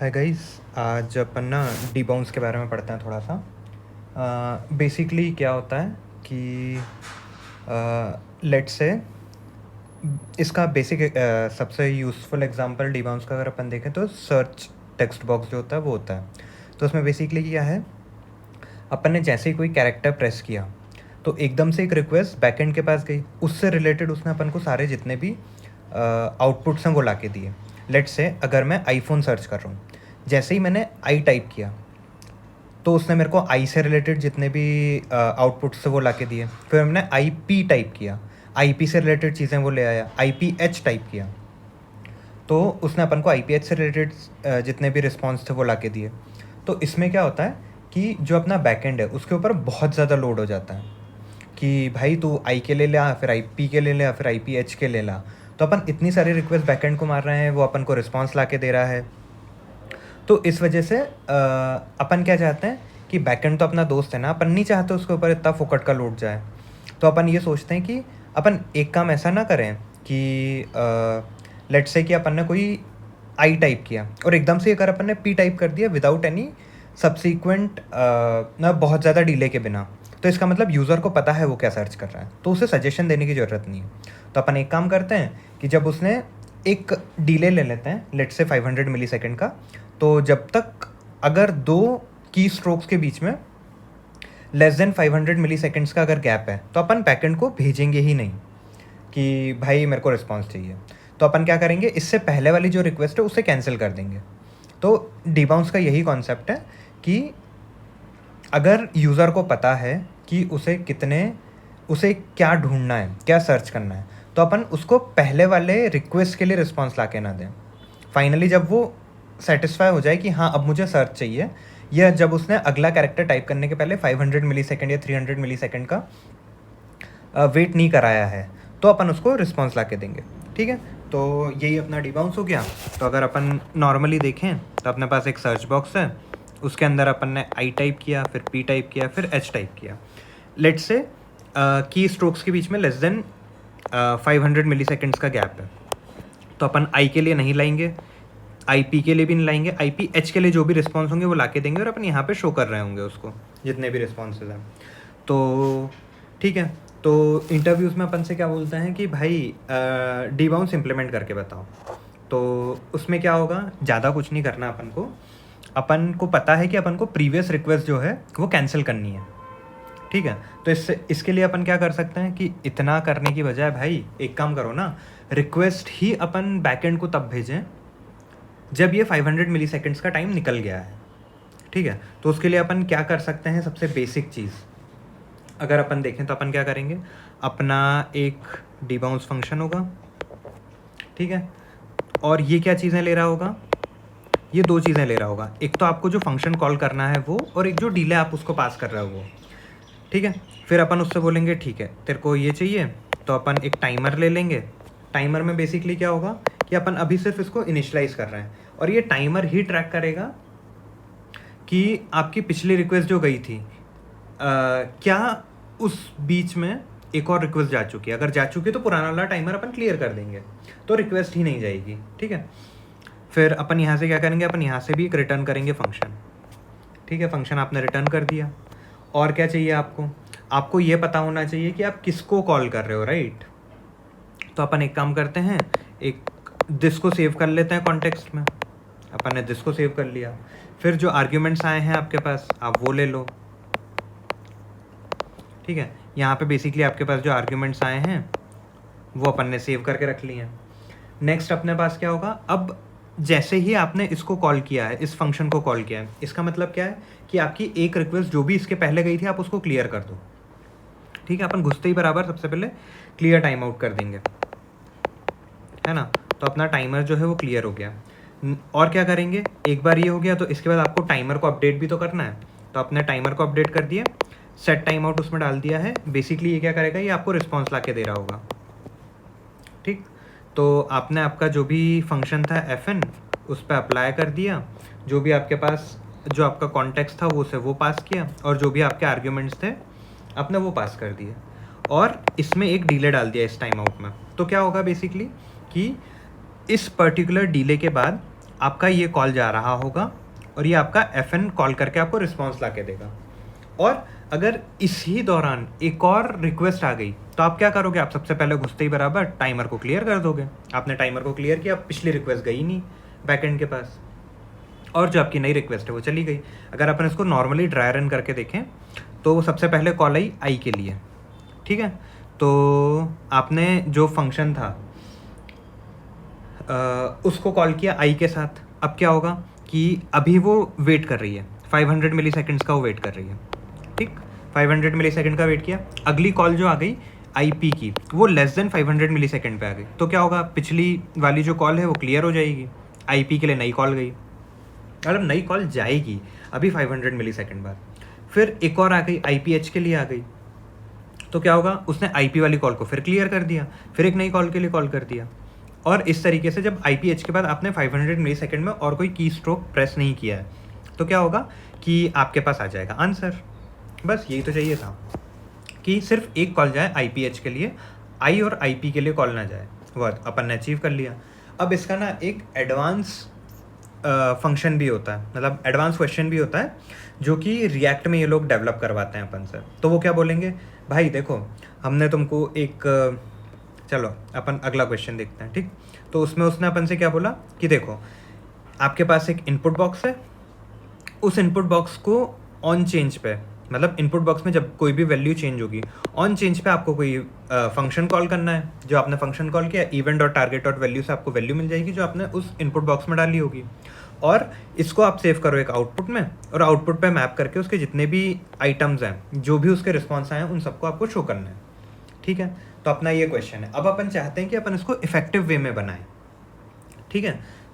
Hi guys. आज अपन ना डीबाउंस के बारे में पढ़ते हैं थोड़ा सा। बेसिकली क्या होता है कि लेट्स से इसका बेसिक सबसे यूज़फुल एग्जांपल डीबाउंस का अगर अपन देखें तो सर्च टेक्स्ट बॉक्स जो होता है वो होता है। तो उसमें बेसिकली क्या है, अपन ने जैसे ही कोई कैरेक्टर प्रेस किया तो एकदम से एक रिक्वेस्ट बैकएंड के पास गई, उससे रिलेटेड उसने अपन को सारे जितने भी आउटपुट्स हैं वो ला के दिए। लेट्स से अगर मैं आईफोन सर्च कर रहा हूँ, जैसे ही मैंने आई टाइप किया तो उसने मेरे को आई से रिलेटेड जितने भी आउटपुट्स थे वो ला के दिए। फिर मैंने आई पी टाइप किया, आई पी से रिलेटेड चीज़ें वो ले आया। आई पी एच टाइप किया तो उसने अपन को आई पी एच से रिलेटेड जितने भी रिस्पॉन्स थे वो ला के दिए। तो इसमें क्या होता है कि जो अपना बैकएंड है उसके ऊपर बहुत ज़्यादा लोड हो जाता है कि भाई तू आई के ले ला, फिर आई पी के ले ला, फिर आई पी एच के ले ला। तो अपन इतनी सारी रिक्वेस्ट बैकएंड को मार रहे हैं, वो अपन को रिस्पॉन्स ला के दे रहा है। तो इस वजह से अपन क्या चाहते हैं कि बैकएंड तो अपना दोस्त है ना, अपन नहीं चाहते उसके ऊपर इतना फोकट का लोड जाए। तो अपन ये सोचते हैं कि अपन एक काम ऐसा ना करें कि लेट्स से कि अपन ने कोई आई टाइप किया और एकदम से अगर अपन ने पी टाइप कर दिया विदाउट एनी सब्सिक्वेंट ना, बहुत ज़्यादा डिले के बिना, तो इसका मतलब यूज़र को पता है वो क्या सर्च कर रहा है, तो उसे सजेशन देने की ज़रूरत नहीं है। तो अपन एक काम करते हैं कि जब उसने एक डिले ले लेते हैं लेट्स से 500 मिली सेकेंड का, तो जब तक अगर दो की स्ट्रोक्स के बीच में लेस देन 500 मिली सेकेंड्स का अगर गैप है तो अपन बैकएंड को भेजेंगे ही नहीं कि भाई मेरे को रिस्पॉन्स चाहिए। तो अपन क्या करेंगे, इससे पहले वाली जो रिक्वेस्ट है उसे कैंसिल कर देंगे। तो डीबाउंस का यही कॉन्सेप्ट है कि अगर यूज़र को पता है कि उसे क्या ढूंढना है, क्या सर्च करना है, तो अपन उसको पहले वाले रिक्वेस्ट के लिए रिस्पॉन्स ला के ना दें। फाइनली जब वो सेटिस्फाई हो जाए कि हाँ अब मुझे सर्च चाहिए, या जब उसने अगला कैरेक्टर टाइप करने के पहले 500 मिली सेकेंड या 300 मिली सेकेंड का वेट नहीं कराया है, तो अपन उसको रिस्पॉन्स ला के देंगे। ठीक है, तो यही अपना डीबाउंस हो गया। तो अगर अपन नॉर्मली देखें तो अपने पास एक सर्च बॉक्स है, उसके अंदर अपन ने आई टाइप किया, फिर पी टाइप किया, फिर एच टाइप किया। लेट्स से की स्ट्रोक्स के बीच में लेस देन 500 मिली सेकेंड्स का गैप है, तो अपन आई के लिए नहीं लाएंगे, आई पी के लिए भी नहीं लाएंगे, आई पी एच के लिए जो भी रिस्पॉन्स होंगे वो ला के देंगे और अपन यहाँ पे शो कर रहे होंगे उसको जितने भी रिस्पॉन्सेज हैं। तो ठीक है, तो इंटरव्यूज़ में अपन से क्या बोलते हैं कि भाई डीबाउंस इम्प्लीमेंट करके बताओ। तो उसमें क्या होगा, ज़्यादा कुछ नहीं करना अपन को पता है कि अपन को प्रीवियस रिक्वेस्ट जो है वो कैंसिल करनी है। ठीक है, तो इसके लिए अपन क्या कर सकते हैं कि इतना करने की बजाय भाई एक काम करो ना, रिक्वेस्ट ही अपन बैकएंड को तब भेजें जब ये 500 मिली सेकेंड्स का टाइम निकल गया है। ठीक है, तो उसके लिए अपन क्या कर सकते हैं, सबसे बेसिक चीज़ अगर अपन देखें तो अपन क्या करेंगे, अपना एक डीबाउंस फंक्शन होगा। ठीक है, और ये क्या चीज़ें ले रहा होगा, ये दो चीज़ें ले रहा होगा, एक तो आपको जो फंक्शन कॉल करना है वो, और एक जो डिले आप उसको पास कर रहे हो वो। ठीक है, फिर अपन उससे बोलेंगे ठीक है तेरे को ये चाहिए, तो अपन एक टाइमर ले लेंगे। टाइमर में बेसिकली क्या होगा कि अपन अभी सिर्फ इसको इनिशलाइज कर रहे हैं, और ये टाइमर ही ट्रैक करेगा कि आपकी पिछली रिक्वेस्ट जो गई थी क्या उस बीच में एक और रिक्वेस्ट जा चुकी है। अगर जा चुकी है तो पुराना वाला टाइमर अपन क्लियर कर देंगे, तो रिक्वेस्ट ही नहीं जाएगी। ठीक है, फिर अपन यहाँ से क्या करेंगे, अपन यहाँ से भी एक रिटर्न करेंगे फंक्शन। ठीक है, फंक्शन आपने रिटर्न कर दिया, और क्या चाहिए आपको ये पता होना चाहिए कि आप किसको कॉल कर रहे हो, राइट। तो अपन एक काम करते हैं, एक दिस को सेव कर लेते हैं कॉन्टेक्स्ट में। अपन ने दिस को सेव कर लिया, फिर जो आर्ग्यूमेंट्स आए हैं आपके पास आप वो ले लो। ठीक है, यहाँ पे बेसिकली आपके पास जो आर्ग्यूमेंट्स आए हैं वो अपन ने सेव करके रख लिए हैं। नेक्स्ट अपने पास क्या होगा, अब जैसे ही आपने इसको कॉल किया है, इस फंक्शन को कॉल किया है, इसका मतलब क्या है कि आपकी एक रिक्वेस्ट जो भी इसके पहले गई थी आप उसको क्लियर कर दो। ठीक है, अपन घुसते ही बराबर सबसे पहले क्लियर टाइम आउट कर देंगे, है ना। तो अपना टाइमर जो है वो क्लियर हो गया। और क्या करेंगे, एक बार ये हो गया तो इसके बाद आपको टाइमर को अपडेट भी तो करना है, तो अपने टाइमर को अपडेट कर दिया, सेट टाइम आउट उसमें डाल दिया है। बेसिकली ये क्या करेगा, ये आपको रिस्पॉन्स ला के दे रहा होगा। ठीक, तो आपने आपका जो भी फंक्शन था FN उस पर अप्लाई कर दिया, जो भी आपके पास जो आपका कॉन्टेक्स्ट था वो से वो पास किया, और जो भी आपके आर्ग्यूमेंट्स थे आपने वो पास कर दिए, और इसमें एक डिले डाल दिया इस टाइम आउट में। तो क्या होगा बेसिकली कि इस पर्टिकुलर डिले के बाद आपका ये कॉल जा रहा होगा और ये आपका FN कॉल करके आपको रिस्पॉन्स ला के देगा। और अगर इसी दौरान एक और रिक्वेस्ट आ गई तो आप क्या करोगे, आप सबसे पहले घुसते ही बराबर टाइमर को क्लियर कर दोगे। आपने टाइमर को क्लियर किया, पिछली रिक्वेस्ट गई नहीं बैकएंड के पास, और जो आपकी नई रिक्वेस्ट है वो चली गई। अगर अपन इसको नॉर्मली ड्राई रन करके देखें तो सबसे पहले कॉल आई आई के लिए, ठीक है। तो आपने जो फंक्शन था उसको कॉल किया आई के साथ। अब क्या होगा कि अभी वो वेट कर रही है, 500 मिली सेकेंड्स का वो वेट कर रही है, ठीक। 500 मिली सेकेंड का वेट किया, अगली कॉल जो आ गई आई पी की वो लेस देन 500 मिली सेकेंड पे आ गई। तो क्या होगा, पिछली वाली जो कॉल है वो क्लियर हो जाएगी, आई पी के लिए नई कॉल गई, मतलब नई कॉल जाएगी अभी 500 मिली सेकेंड बाद। फिर एक और आ गई IPH के लिए आ गई, तो क्या होगा, उसने IP वाली कॉल को फिर क्लियर कर दिया, फिर एक नई कॉल के लिए कॉल कर दिया। और इस तरीके से जब IPH के बाद आपने 500 मिली सेकेंड में और कोई की स्ट्रोक प्रेस नहीं किया है तो क्या होगा कि आपके पास आ जाएगा आंसर। बस यही तो चाहिए था कि सिर्फ एक कॉल जाए IPH के लिए, I और IP के लिए कॉल ना जाए, वो अपन ने अचीव कर लिया। अब इसका ना एक एडवांस फंक्शन भी होता है, मतलब एडवांस क्वेश्चन भी होता है जो कि रिएक्ट में ये लोग डेवलप करवाते हैं अपन से। तो वो क्या बोलेंगे, भाई देखो हमने तुमको एक चलो अपन अगला क्वेश्चन देखते हैं, ठीक। तो उसमें उसने अपन से क्या बोला कि देखो आपके पास एक इनपुट बॉक्स है, उस इनपुट बॉक्स को ऑन चेंज पे, मतलब इनपुट बॉक्स में जब कोई भी वैल्यू चेंज होगी ऑन चेंज पे आपको कोई फंक्शन कॉल करना है। जो आपने फंक्शन कॉल किया event dot target dot value से आपको वैल्यू मिल जाएगी जो आपने उस इनपुट बॉक्स में डाली होगी, और इसको आप सेव करो एक आउटपुट में, और आउटपुट पे मैप करके उसके जितने भी आइटम्स हैं, जो भी उसके रिस्पॉन्स आए हैं, उन सबको आपको शो करना है, ठीक है। तो अपना ये क्वेश्चन है। अब अपन चाहते हैं कि अपन इसको इफेक्टिव वे में बनाएं, ठीक है।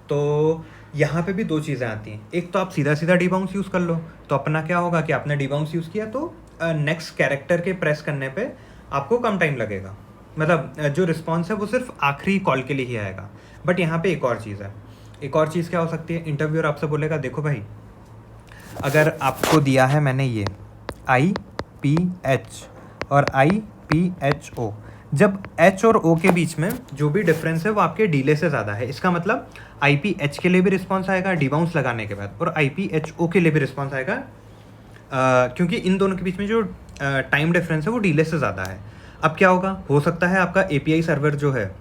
तो यहाँ पे भी दो चीज़ें आती हैं, एक तो आप सीधा सीधा डीबाउंस यूज़ कर लो, तो अपना क्या होगा कि आपने डीबाउंस यूज़ किया तो नेक्स्ट कैरेक्टर के प्रेस करने पे आपको कम टाइम लगेगा, मतलब जो रिस्पॉन्स है वो सिर्फ आखिरी कॉल के लिए ही आएगा। बट यहाँ पे एक और चीज़ है, एक और चीज़ क्या हो सकती है, इंटरव्यूअर आपसे बोलेगा देखो भाई अगर आपको दिया है मैंने ये IPH और IPHO, जब H और O के बीच में जो भी डिफरेंस है वो आपके डीले से ज़्यादा है, इसका मतलब IPH के लिए भी रिस्पॉन्स आएगा डीबाउंस लगाने के बाद, और IPHO के लिए भी रिस्पॉन्स आएगा क्योंकि इन दोनों के बीच में जो टाइम डिफरेंस है वो डीले से ज़्यादा है। अब क्या होगा, हो सकता है आपका API सर्वर जो है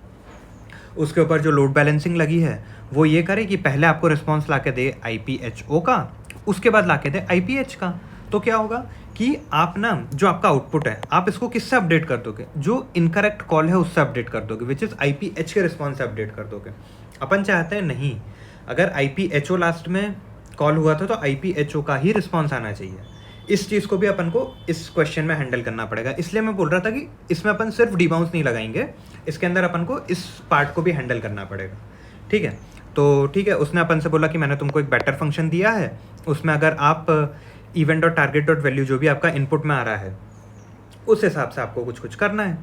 उसके ऊपर जो लोड बैलेंसिंग लगी है वो ये करे कि पहले आपको रिस्पॉन्स ला के दे IPHO का, उसके बाद ला के दे IPH का। तो क्या होगा कि आप ना जो आपका आउटपुट है आप इसको किससे अपडेट कर दोगे, जो इनकरेक्ट कॉल है उससे अपडेट कर दोगे, विच इज़ IPH के रिस्पॉन्स से अपडेट कर दोगे। अपन चाहते हैं नहीं, अगर IPHO लास्ट में कॉल हुआ था तो IPHO का ही रिस्पॉन्स आना चाहिए। इस चीज़ को भी अपन को इस क्वेश्चन में हैंडल करना पड़ेगा, इसलिए मैं बोल रहा था कि इसमें अपन सिर्फ डीबाउंस नहीं लगाएंगे, इसके अंदर अपन को इस पार्ट को भी हैंडल करना पड़ेगा, ठीक है। तो ठीक है, उसने अपन से बोला कि मैंने तुमको एक बेटर फंक्शन दिया है, उसमें अगर आप event dot target dot value जो भी आपका इनपुट में आ रहा है उस हिसाब से आपको कुछ कुछ करना है,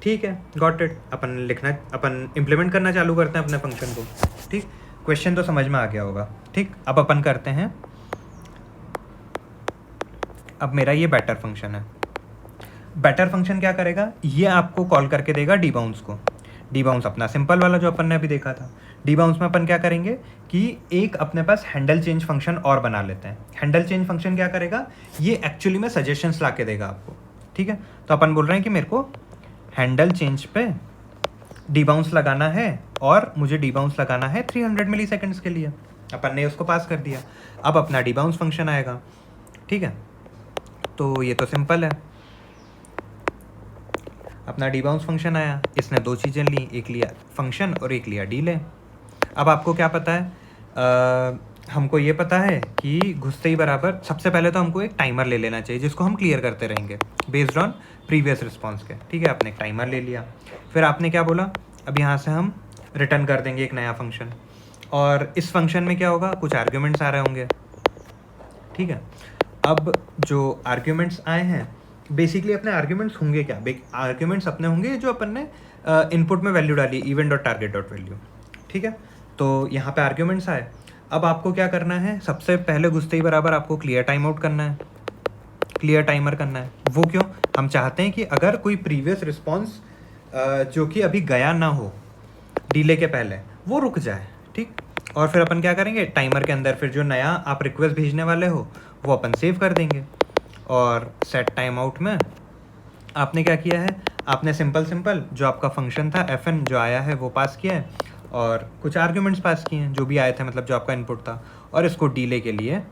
ठीक है, गॉट इट। अपन इम्प्लीमेंट करना चालू करते हैं अपने फंक्शन को, ठीक। क्वेश्चन तो समझ में आ गया होगा, ठीक। अब अपन करते हैं, अब मेरा ये बेटर फंक्शन है। बेटर फंक्शन क्या करेगा, ये आपको कॉल करके देगा डीबाउंस को। डीबाउंस अपना सिंपल वाला जो अपन ने अभी देखा था, डीबाउंस में अपन क्या करेंगे कि एक अपने पास हैंडल चेंज फंक्शन और बना लेते हैं। हैंडल चेंज फंक्शन क्या करेगा, ये एक्चुअली में सजेशंस ला के देगा आपको, ठीक है। तो अपन बोल रहे हैं कि मेरे को हैंडल चेंज पे डीबाउंस लगाना है और मुझे डीबाउंस लगाना है 300 मिली सेकेंड्स के लिए। अपन ने उसको पास कर दिया, अब अपना डीबाउंस फंक्शन आएगा, ठीक है। तो ये तो सिंपल है, अपना डीबाउंस फंक्शन आया, इसने दो चीज़ें ली, एक लिया फंक्शन और एक लिया डीले। अब आपको क्या पता है, हमको ये पता है कि घुसते ही बराबर सबसे पहले तो हमको एक टाइमर ले लेना चाहिए जिसको हम क्लियर करते रहेंगे बेस्ड ऑन प्रीवियस रिस्पॉन्स के, ठीक है। आपने एक टाइमर ले लिया, फिर आपने क्या बोला, अब यहाँ से हम रिटर्न कर देंगे एक नया फंक्शन, और इस फंक्शन में क्या होगा, कुछ आर्ग्यूमेंट्स आ रहे होंगे, ठीक है। अब जो आर्ग्यूमेंट्स आए हैं बेसिकली अपने आर्ग्यूमेंट्स होंगे क्या, आर्ग्यूमेंट्स अपने होंगे जो अपन ने इनपुट में वैल्यू डाली event dot target dot value, ठीक है। तो यहाँ पे आर्ग्यूमेंट्स आए, अब आपको क्या करना है, सबसे पहले घुसते ही बराबर आपको क्लियर टाइम आउट करना है, क्लियर टाइमर करना है। वो क्यों, हम चाहते हैं कि अगर कोई प्रीवियस रिस्पॉन्स जो कि अभी गया ना हो डीले के पहले, वो रुक जाए, ठीक। और फिर अपन क्या करेंगे, टाइमर के अंदर फिर जो नया आप रिक्वेस्ट भेजने वाले हो वो अपन सेव कर देंगे। और सेट टाइम आउट में आपने क्या किया है, आपने सिंपल जो आपका फंक्शन था fn जो आया है वो पास किया है और कुछ आर्ग्यूमेंट्स पास किए हैं जो भी आए थे, मतलब जो आपका इनपुट था, और इसको डीले के लिए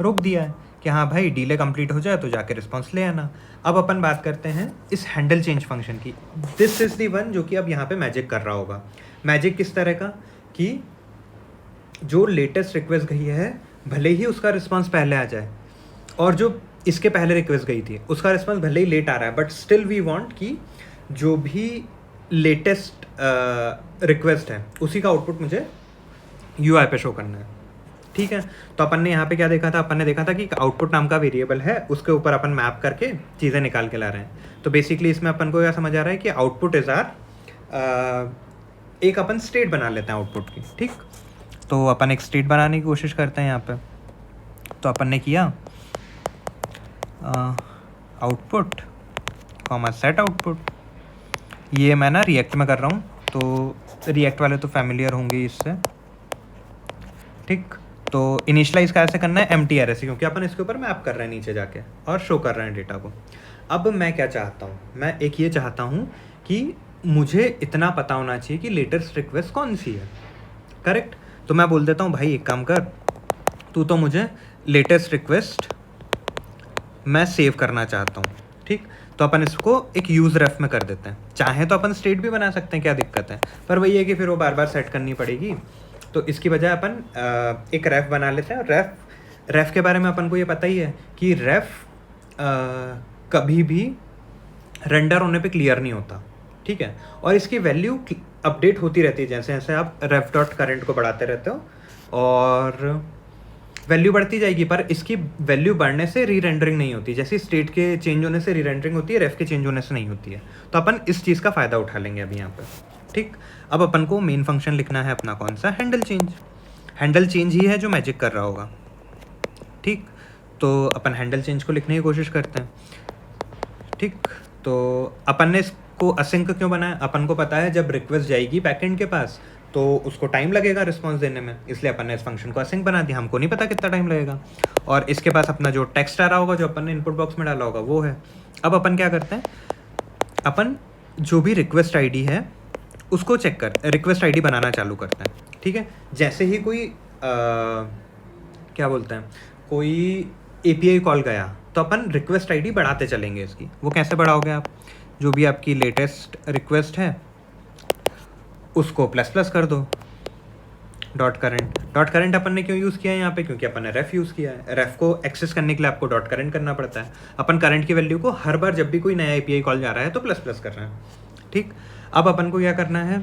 रोक दिया है कि हाँ भाई डीले कंप्लीट हो जाए तो जाके रिस्पॉन्स ले आना। अब अपन बात करते हैं इस हैंडल चेंज फंक्शन की। दिस इज़ दी वन जो कि अब यहाँ पे मैजिक कर रहा होगा। मैजिक किस तरह का कि जो लेटेस्ट रिक्वेस्ट गई है भले ही उसका रिस्पॉन्स पहले आ जाए, और जो इसके पहले रिक्वेस्ट गई थी उसका रिस्पॉन्स भले ही लेट आ रहा है, बट स्टिल वी वांट कि जो भी लेटेस्ट रिक्वेस्ट है उसी का आउटपुट मुझे यूआई पे शो करना है। ठीक है, तो अपन ने यहाँ पे क्या देखा था, अपन ने देखा था कि आउटपुट नाम का वेरिएबल है, उसके ऊपर अपन मैप करके चीज़ें निकाल के ला रहे हैं। तो बेसिकली इसमें अपन को क्या समझ आ रहा है कि आउटपुट इज आर एक अपन स्टेट बना लेते हैं आउटपुट की। ठीक, तो अपन एक स्टेट बनाने की कोशिश करते हैं यहाँ पे। तो अपन ने किया आउटपुट कॉमा सेट आउटपुट। ये मैं ना रिएक्ट में कर रहा हूँ, तो रिएक्ट वाले तो फैमिलियर होंगे इससे। ठीक, तो इनिशियलाइज कैसे करना है, एम्प्टी एरे से, क्योंकि अपन इसके ऊपर मैप कर रहे हैं नीचे जाके और शो कर रहे हैं डेटा को। अब मैं क्या चाहता हूँ, मैं एक ये चाहता हूँ कि मुझे इतना पता होना चाहिए कि लेटेस्ट रिक्वेस्ट कौन सी है। करेक्ट, तो मैं बोल देता हूँ भाई एक काम कर, तू तो मुझे लेटेस्ट रिक्वेस्ट मैं सेव करना चाहता हूँ। ठीक, तो अपन इसको एक यूज़ रेफ में कर देते हैं। चाहे तो अपन स्टेट भी बना सकते हैं, क्या दिक्कत है, पर वही है कि फिर वो बार बार सेट करनी पड़ेगी। तो इसकी बजाय अपन एक रेफ बना लेते हैं। और रेफ के बारे में अपन को ये पता ही है कि रेफ कभी भी रेंडर होने पे क्लियर नहीं होता। ठीक है, और इसकी वैल्यू अपडेट होती रहती है जैसे जैसे आप रेफ डॉट करेंट को बढ़ाते रहते हो, और वैल्यू बढ़ती जाएगी, पर इसकी वैल्यू बढ़ने से री रेंडरिंग नहीं होती। जैसे स्टेट के चेंज होने से री रेंडरिंग होती है, रेफ के चेंज होने से नहीं होती है। तो अपन इस चीज़ का फ़ायदा उठा लेंगे अभी यहाँ पर। ठीक, अब अपन को मेन फंक्शन लिखना है अपना कौन सा, हैंडल चेंज। हैंडल चेंज ही है जो मैजिक कर रहा होगा। ठीक, तो अपन हैंडल चेंज को लिखने की कोशिश करते हैं। ठीक, तो अपन ने इसको असिंक क्यों बनाया, अपन को पता है जब रिक्वेस्ट जाएगी बैकएंड के पास तो उसको टाइम लगेगा रिस्पॉन्स देने में, इसलिए अपन ने इस फंक्शन को असिंक बना दिया। हमको नहीं पता कितना टाइम लगेगा, और इसके पास अपना जो टेक्स्ट आ रहा होगा जो अपन ने इनपुट बॉक्स में डाला होगा वो है। अब अपन क्या करते हैं, अपन जो भी रिक्वेस्ट आईडी है उसको चेक कर, रिक्वेस्ट आईडी बनाना चालू करते हैं। ठीक है, जैसे ही कोई क्या बोलते हैं, कोई एपीआई कॉल गया तो अपन रिक्वेस्ट आईडी बढ़ाते चलेंगे इसकी। वो कैसे बढ़ाओगे आप, जो भी आपकी लेटेस्ट रिक्वेस्ट है उसको प्लस प्लस कर दो डॉट करेंट अपन ने क्यों यूज़ किया है यहाँ पे, क्योंकि अपन ने रेफ यूज़ किया है। रेफ को एक्सेस करने के लिए आपको डॉट करेंट करना पड़ता है। अपन करंट की वैल्यू को हर बार जब भी कोई नया एपीआई कॉल जा रहा है तो प्लस प्लस कर रहे हैं। ठीक, अब अपन को क्या करना है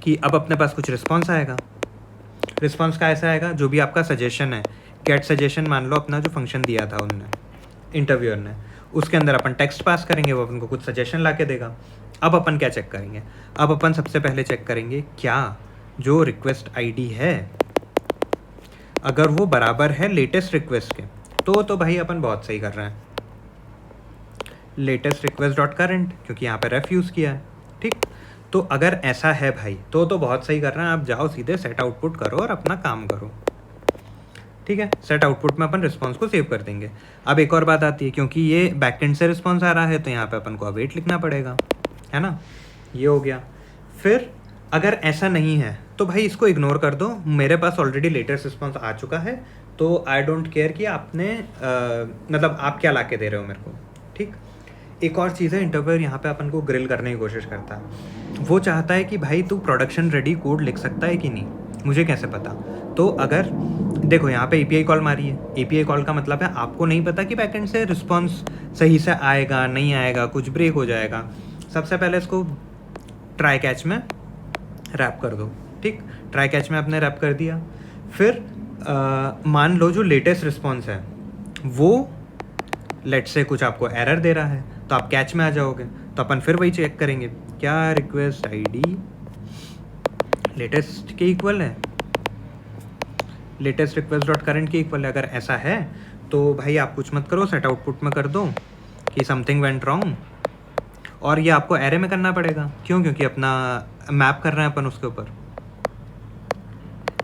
कि अब अपने पास कुछ रिस्पॉन्स आएगा। रिस्पॉन्स का ऐसा आएगा, जो भी आपका सजेशन है, गेट सजेशन मान लो अपना जो फंक्शन दिया था उनने इंटरव्यूअर ने, उसके अंदर अपन टेक्स्ट पास करेंगे, वो अपन को कुछ सजेशन ला के देगा। अब अपन क्या चेक करेंगे, अब अपन सबसे पहले चेक करेंगे क्या जो रिक्वेस्ट आईडी है अगर वो बराबर है लेटेस्ट रिक्वेस्ट के, तो भाई अपन बहुत सही कर रहे हैं। लेटेस्ट रिक्वेस्ट डॉट करेंट, क्योंकि यहाँ पे रेफ यूज़ किया है। ठीक, तो अगर ऐसा है भाई तो बहुत सही कर रहे हैं। आप जाओ सीधे सेट आउटपुट करो और अपना काम करो। ठीक है, सेट आउटपुट में अपन रिस्पॉन्स को सेव कर देंगे। अब एक और बात आती है, क्योंकि ये बैकएंड से रिस्पॉन्स आ रहा है तो यहाँ पे अपन को अवेट लिखना पड़ेगा, है ना। ये हो गया। फिर अगर ऐसा नहीं है तो भाई इसको इग्नोर कर दो, मेरे पास ऑलरेडी लेटेस्ट रिस्पॉन्स आ चुका है, तो आई डोंट केयर कि आपने मतलब आप क्या ला के दे रहे हो मेरे को। ठीक, एक और चीज़ है, इंटरव्यूअर यहाँ पे अपन को ग्रिल करने की कोशिश करता है। वो चाहता है कि भाई तू प्रोडक्शन रेडी कोड लिख सकता है कि नहीं, मुझे कैसे पता। तो अगर देखो यहाँ पे एपीआई कॉल मारी है, एपीआई कॉल का मतलब है आपको नहीं पता कि बैकएंड से रिस्पॉन्स सही से आएगा नहीं आएगा, कुछ ब्रेक हो जाएगा। सबसे पहले इसको ट्राई कैच में रैप कर दो। ठीक, ट्राई कैच में आपने रैप कर दिया। फिर मान लो जो लेटेस्ट रिस्पॉन्स है वो लेट से कुछ आपको एरर दे रहा है, तो आप कैच में आ जाओगे। तो अपन फिर वही चेक करेंगे क्या रिक्वेस्ट आईडी लेटेस्ट के इक्वल है, लेटेस्ट रिक्वेस्ट डॉट करेंट के इक्वल है। अगर ऐसा है तो भाई आप कुछ मत करो, सेट आउटपुट में कर दो कि समथिंग वेंट रॉन्ग, और ये आपको एरे में करना पड़ेगा। क्यों, क्योंकि अपना मैप कर रहे हैं अपन उसके ऊपर।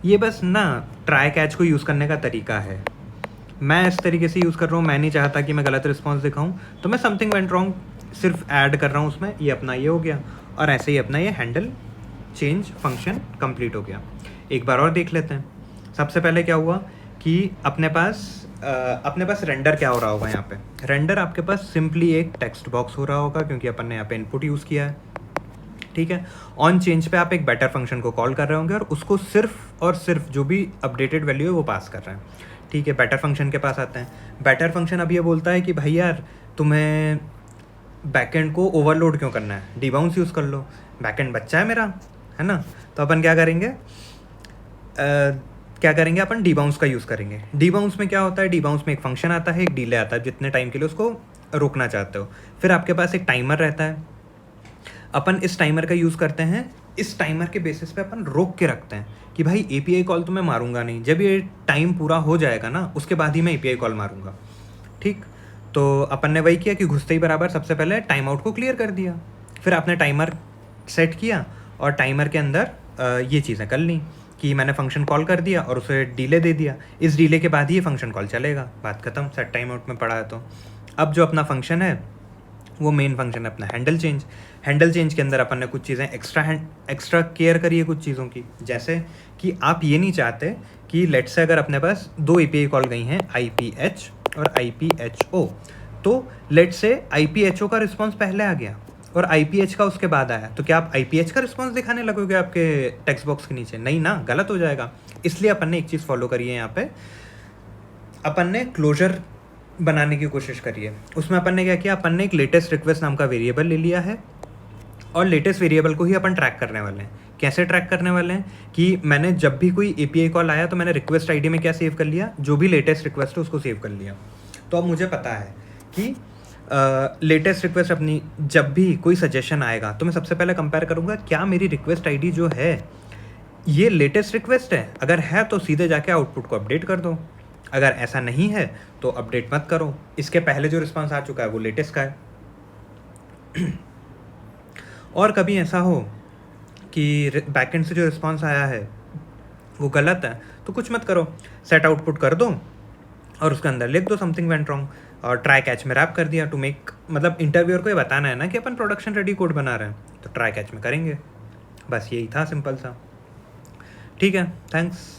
ये बस ना ट्राई कैच को यूज़ करने का तरीका है। मैं इस तरीके से यूज़ कर रहा हूँ, मैं नहीं चाहता कि मैं गलत रिस्पॉन्स दिखाऊँ, तो मैं समथिंग वेंट रॉन्ग सिर्फ ऐड कर रहा हूँ उसमें, ये अपना ये हो गया, और ऐसे ही अपना ये हैंडल चेंज फंक्शन कंप्लीट हो गया। एक बार और देख लेते हैं। सबसे पहले क्या हुआ कि अपने पास रेंडर क्या हो रहा होगा यहाँ पे। रेंडर आपके पास सिंपली एक टेक्स्ट बॉक्स हो रहा होगा, क्योंकि अपन ने यहाँ पे इनपुट यूज़ किया है, ठीक है। ऑन चेंज पे आप एक बेटर फंक्शन को कॉल कर रहे होंगे और उसको सिर्फ और सिर्फ जो भी अपडेटेड वैल्यू है वो पास कर रहे हैं, ठीक है। बेटर फंक्शन के पास आते हैं। बेटर फंक्शन अब ये बोलता है कि भाई यार तुम्हें बैकएंड को ओवरलोड क्यों करना है, डीबाउंस यूज़ कर लो, बैकएंड बच्चा है मेरा, है ना। तो अपन क्या करेंगे अपन डीबाउंस का यूज़ करेंगे। डीबाउंस में क्या होता है, डीबाउंस में एक फंक्शन आता है, एक डिले आता है, जितने टाइम के लिए उसको रोकना चाहते हो। फिर आपके पास एक टाइमर रहता है, अपन इस टाइमर का यूज़ करते हैं। इस टाइमर के बेसिस पे अपन रोक के रखते हैं कि भाई एपीआई कॉल तो मैं मारूंगा नहीं, जब ये टाइम पूरा हो जाएगा ना उसके बाद ही मैं एपीआई कॉल मारूंगा, ठीक। तो अपन ने वही किया कि घुसते ही बराबर सबसे पहले टाइम आउट को क्लियर कर दिया। फिर आपने टाइमर सेट किया और टाइमर के अंदर ये चीज़ें कर ली कि मैंने फंक्शन कॉल कर दिया और उसे डिले दे दिया। इस डिले के बाद ही ये फंक्शन कॉल चलेगा, बात खत्म, सेट टाइम आउट में पड़ा है। तो अब जो अपना फंक्शन है वो मेन फंक्शन है अपना हैंडल चेंज। हैंडल चेंज के अंदर अपन ने कुछ चीज़ें एक्स्ट्रा केयर करी है कुछ चीज़ों की, जैसे कि आप ये नहीं चाहते कि लेट्स से अगर अपने पास दो एपीआई कॉल गई हैं IPH और IPHO, तो लेट्स से IPHO का रिस्पॉन्स पहले आ गया और IPH का उसके बाद आया, तो क्या आप IPH का रिस्पॉन्स दिखाने लगोगे आपके टेक्स्ट बॉक्स के नीचे? नहीं ना, गलत हो जाएगा। इसलिए अपन ने एक चीज़ फॉलो करी है यहाँ पे, अपन ने क्लोजर बनाने की कोशिश करी है। उसमें अपन ने क्या किया, अपन ने एक लेटेस्ट रिक्वेस्ट नाम का वेरिएबल ले लिया है और लेटेस्ट वेरिएबल को ही अपन ट्रैक करने वाले हैं। कैसे ट्रैक करने वाले हैं कि मैंने जब भी कोई एपीआई कॉल आया तो मैंने रिक्वेस्ट आईडी में क्या सेव कर लिया, जो भी लेटेस्ट रिक्वेस्ट है उसको सेव कर लिया। तो अब मुझे पता है कि लेटेस्ट रिक्वेस्ट अपनी जब भी कोई सजेशन आएगा तो मैं सबसे पहले कंपेयर करूँगा क्या मेरी रिक्वेस्ट आईडी जो है ये लेटेस्ट रिक्वेस्ट है। अगर है तो सीधे जाके आउटपुट को अपडेट कर दो, अगर ऐसा नहीं है तो अपडेट मत करो। इसके पहले जो रिस्पांस आ चुका है वो लेटेस्ट का है। और कभी ऐसा हो कि बैकएंड से जो रिस्पांस आया है वो गलत है तो कुछ मत करो, सेट आउटपुट कर दो और उसके अंदर लिख दो समथिंग वेंट रॉन्ग और ट्राई कैच में रैप कर दिया टू मेक, मतलब इंटरव्यूअर को ये बताना है ना कि अपन प्रोडक्शन रेडी कोड बना रहे हैं, तो ट्राई कैच में करेंगे। बस यही था, सिंपल सा। ठीक है, थैंक्स।